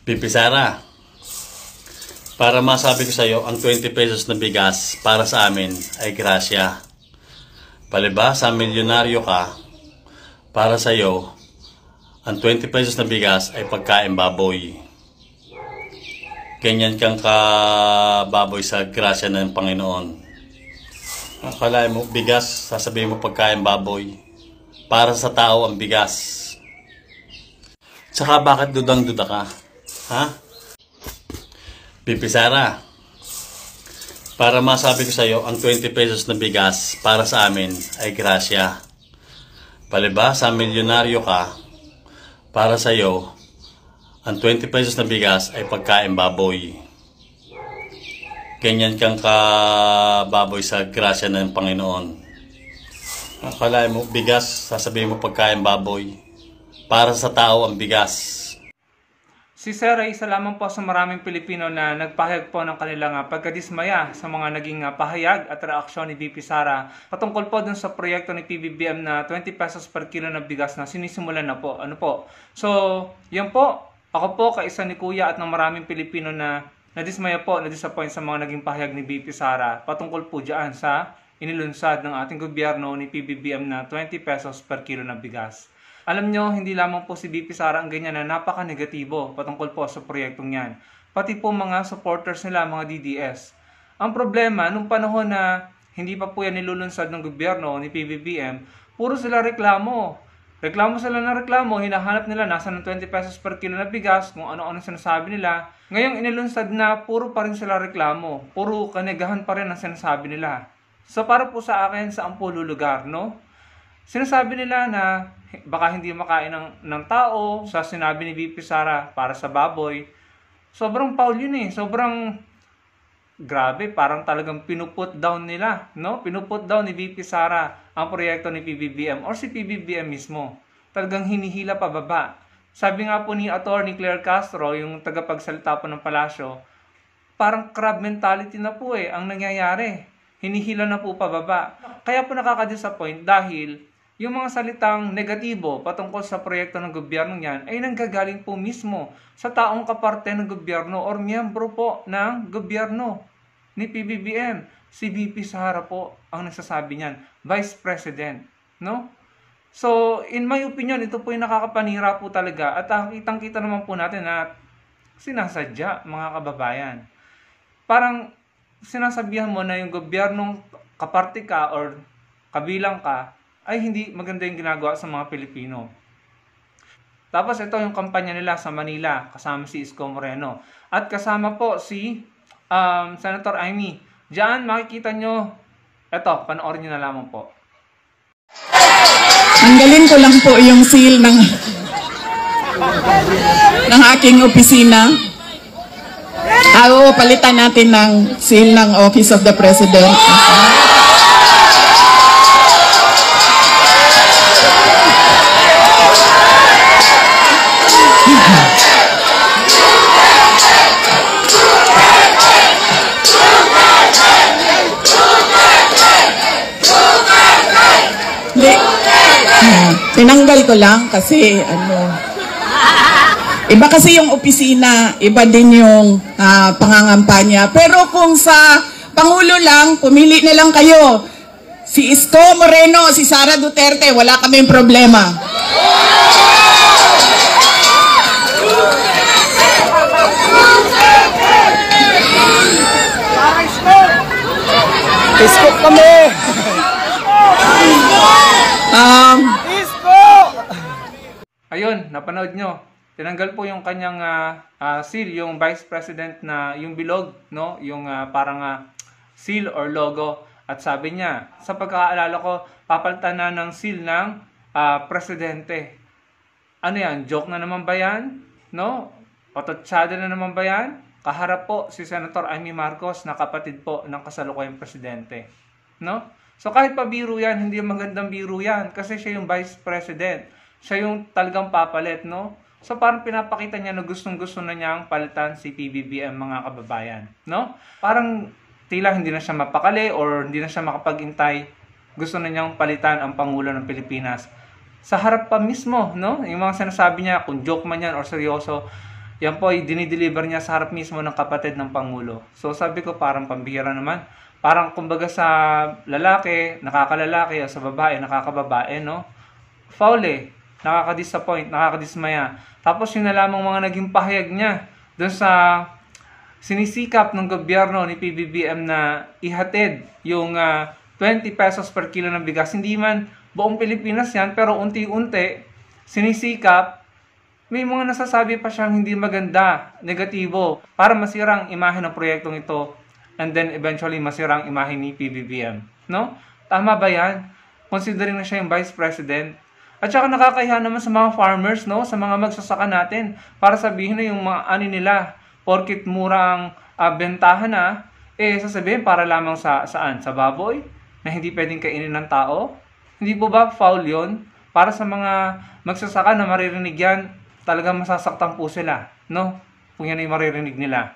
Pipi Sara, para masabi ko sa iyo, ang 20 pesos na bigas para sa amin ay grasya. Palibhasa, milyonaryo ka, para sa iyo, ang 20 pesos na bigas ay pagkain baboy. Ganyan kang kababoy sa grasya ng Panginoon. Akala mo, bigas, sasabihin mo pagkain baboy. Para sa tao ang bigas. Tsaka bakit dudang-duda ka? Ha? Pipi Sara, para masabi ko sa iyo, ang 20 pesos na bigas para sa amin ay grasya. Palibhasa, milyonaryo ka, para sa iyo, ang 20 pesos na bigas ay pagkain baboy. Ganyan kang kababoy sa grasya ng Panginoon. Akala mo, bigas, sasabihin mo pagkain baboy. Para sa tao ang bigas. Si Sir ay isa lamang po sa maraming Pilipino na nagpahayag po ng kanilang pagkadismaya sa mga naging pahayag at reaksyon ni VP Sara patungkol po dun sa proyekto ni PBBM na 20 pesos per kilo na bigas na sinisimulan na po. Ano po? So, yan po. Ako po, kaisa ni Kuya at ng maraming Pilipino na nadismaya po, na-disappoint sa mga naging pahayag ni VP Sara patungkol po dyan sa inilunsad ng ating gobyerno ni PBBM na 20 pesos per kilo na bigas. Alam nyo, hindi lamang po si VP Sara ang ganyan na napaka-negatibo patungkol po sa proyektong yan. Pati po mga supporters nila, mga DDS. Ang problema, nung panahon na hindi pa po yan nilulunsad ng gobyerno ni PBBM, puro sila reklamo. Reklamo sila ng reklamo, hinahanap nila nasa ng 20 pesos per kilo na bigas, kung ano-ano sinasabi nila. Ngayong inilunsad na, puro pa rin sila reklamo. Puro kanegahan pa rin ang sinasabi nila. So para po sa akin, sa ampulo lugar, no? Sinasabi nila na baka hindi makain ng tao sa sinabi ni VP Sara para sa baboy. Sobrang foul yun eh. Sobrang grabe. Parang talagang pinuput down nila. No? Pinuput down ni VP Sara ang proyekto ni PBBM or si PBBM mismo. Talagang hinihila pababa. Sabi nga po ni Attorney Claire Castro, yung tagapagsalita po ng palasyo, parang crab mentality na po eh ang nangyayari. Hinihila na po pababa. Kaya po nakaka-disappoint dahil yung mga salitang negatibo patungkol sa proyekto ng gobyerno niyan ay nanggagaling po mismo sa taong kaparte ng gobyerno or miyembro po ng gobyerno ni PBBM. Si VP Sara po ang nagsasabi niyan, Vice President. No? So, in my opinion, ito po yung nakakapanira po talaga at kitang-kita naman po natin na sinasadya, mga kababayan. Parang sinasabihan mo na yung gobyernong kaparte ka or kabilang ka ay hindi maganda yung ginagawa sa mga Pilipino. Tapos ito yung kampanya nila sa Manila, kasama si Isko Moreno. At kasama po si Senator Amy. Diyan makikita nyo, eto, panoorin nyo na lamang po. Tanggalin ko lang po yung seal ng aking opisina. Oo, palitan natin ng seal ng Office of the President. Tinanggal ko lang kasi iba kasi yung opisina, iba din yung pangangampanya. Pero kung sa Pangulo lang, pumili na lang kayo. Si Isko Moreno, si Sara Duterte, wala kaming problema. Isko kami! Ayun, napanood nyo. Tinanggal po yung kanyang seal, yung Vice President na yung bilog, no? Yung parang seal or logo. At sabi niya, sa pagkakaalala ko, papalitan na ng seal ng presidente. Ano yan? Joke na naman ba yan? No? Patotsada na naman ba yan? Kaharap po si Senator Amy Marcos na kapatid po ng kasalukuyang presidente. No? So kahit pa biro yan, hindi magandang biro yan kasi siya yung Vice President. Siya yung talagang papalit, no? So parang pinapakita niya na gustong-gusto na niyang palitan si PBBM, mga kababayan, no? Parang tila hindi na siya mapakali or hindi na siya makapag-intay. Gusto na niyang palitan ang Pangulo ng Pilipinas. Sa harap pa mismo, no? Yung mga sinasabi niya, kung joke man yan or seryoso, yan po ay dinideliver niya sa harap mismo ng kapatid ng Pangulo. So sabi ko parang pambihira naman. Parang kumbaga sa lalaki, nakakalalaki, o sa babae, nakakababae, no? Foul eh. Nakaka-disappoint, nakakadismaya. Tapos yun na lamang mga naging pahayag niya doon sa sinisikap ng gobyerno ni PBBM na ihatid yung 20 pesos per kilo ng bigas. Hindi man buong Pilipinas yan, pero unti-unti sinisikap. May mga nasasabi pa siyang hindi maganda, negatibo, para masira ang imahe ng proyektong ito and then eventually masira ang imahe ni PBBM. No? Tama ba yan? Considering na siya yung Vice President. At saka nakakahiya naman sa mga farmers, no? Sa mga magsasaka natin, para sabihin na yung mga ani nila, porkit murang bentahan na, sasabihin para lamang saan? Sa baboy? Na hindi pwedeng kainin ng tao? Hindi po ba foul yun? Para sa mga magsasaka na maririnig yan, talagang masasaktan po sila, no? Kung yan ay maririnig nila.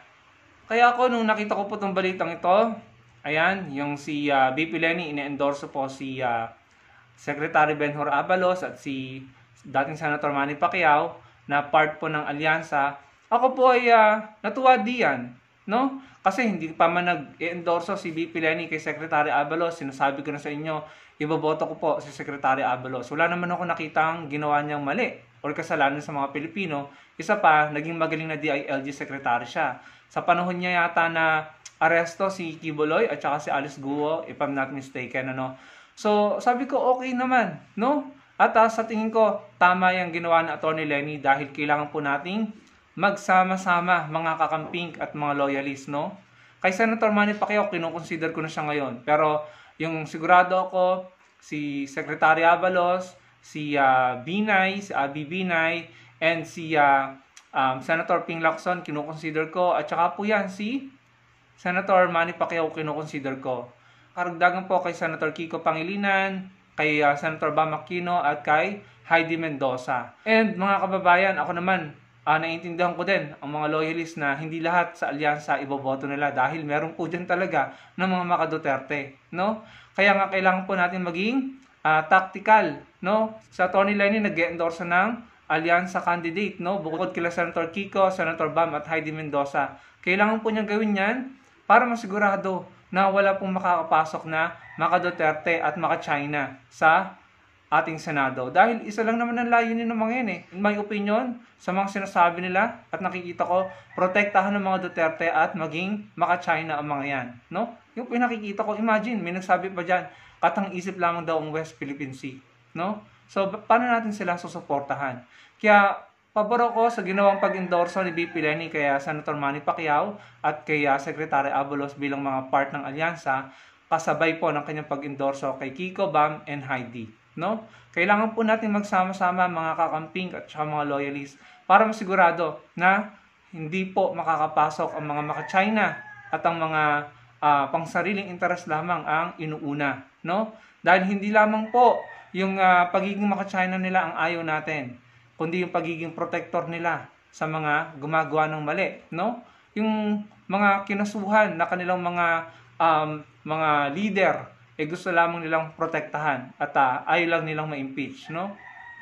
Kaya ako, nung nakita ko po itong balitang ito, ayan, yung si BP Leni, ine-endorse po si Secretary Benhur Abalos at si dating Senator Manny Pacquiao na part po ng alyansa. Ako po ay natuwa diyan, no? Kasi hindi pa man nag-endorse si BP Leni kay Secretary Abalos, sinasabi ko na sa inyo, iboboto ko po si Secretary Abalos. Wala naman ako nakitang ginawa niyang mali or kasalanan sa mga Pilipino. Isa pa, naging magaling na DILG Secretary siya. Sa panahon niya yata na aresto si Kibuloy at saka si Alice Guo, if I'm not mistaken, ano. So, sabi ko, okay naman, no? At sa tingin ko, tama yung ginawa ng Atty. Leni dahil kailangan po nating magsama-sama mga kakamping at mga loyalist, no? Kay Senator Manny Pacquiao, kinukonsider ko na siya ngayon. Pero yung sigurado ako, si Secretary Abalos, si Binay, si Abby Binay, and si Senator Ping Lacson, kinukonsider ko. At saka po yan, si Senator Manny Pacquiao, kinukonsider ko. Karagdagan po kay Senator Kiko Pangilinan, kay Senator Bam Aquino, at kay Heidi Mendoza. And mga kababayan, ako naman, naiintindihan ko din ang mga loyalists na hindi lahat sa alyansa iboboto nila dahil meron po dyan talaga ng mga maka-Duterte, no? Kaya nga kailangan po natin maging tactical, no? Sa Atty. Leni nag-endorse ng alyansa candidate, no? Bukod kila Senator Kiko, Senator Bam at Heidi Mendoza. Kailangan po niyang gawin yan para masigurado na wala pong makakapasok na maka-Duterte at maka-China sa ating Senado. Dahil isa lang naman ang layunin ng mga yan eh. In my opinion, sa mga sinasabi nila at nakikita ko, protektahan ng mga Duterte at maging maka-China ang mga yan. No? Yung pinakikita ko, imagine, may nagsabi pa dyan, katang-isip lamang daw ang West Philippine Sea. No? So, paano natin sila susuportahan? Kaya, pabor ako sa ginawang pag-endorso ni BP Leni kay Senator Manny Pacquiao at kay Secretary Abalos bilang mga part ng alyansa, kasabay po ng kanyang pag-endorso kay Kiko, Bam, and Heidi. No? Kailangan po natin magsama-sama mga kakamping at saka mga loyalists para masigurado na hindi po makakapasok ang mga maka-China at ang mga pangsariling interes lamang ang inuuna. No? Dahil hindi lamang po yung pagiging maka-China nila ang ayaw natin, kundi yung pagiging protector nila sa mga gumagawa ng mali. No? Yung mga kinasuhan na kanilang mga leader, gusto lamang nilang protektahan at ayaw lang nilang ma-impeach, no?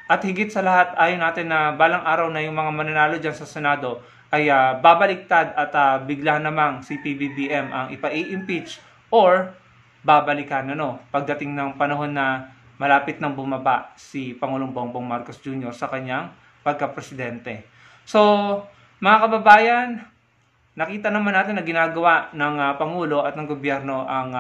At higit sa lahat, ayaw natin na balang araw na yung mga mananalo dyan sa Senado ay babaliktad at bigla namang si PBBM ang ipa-impeach or babalikan, pagdating ng panahon na malapit nang bumaba si Pangulong Bongbong Marcos Jr. sa kanyang pagka-presidente. So, mga kababayan, nakita naman natin na ginagawa ng Pangulo at ng gobyerno ang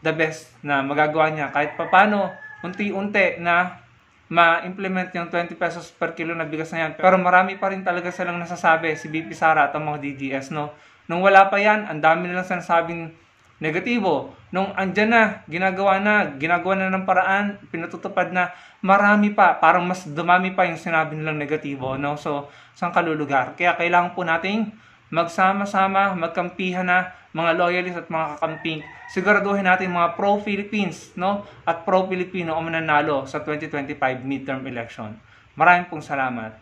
the best na magagawa niya kahit papano unti-unti na ma-implement yung 20 pesos per kilo na bigas na yan. Pero marami pa rin talaga silang nasasabi si BP Sara at ang mga DDS, no? Nung wala pa yan, ang dami nilang sinasabing negatibo. Nung andyan na, ginagawa na ng paraan, pinatutupad na, marami pa, parang mas dumami pa yung sinabi nilang negatibo, no? So, saan kalulugar? Kaya kailangan po nating magsama-sama, magkampihan na mga loyalists at mga kakamping. Siguraduhin natin mga pro-Philippines, no? At pro-Filipino ang mananalo sa 2025 midterm election. Maraming pong salamat.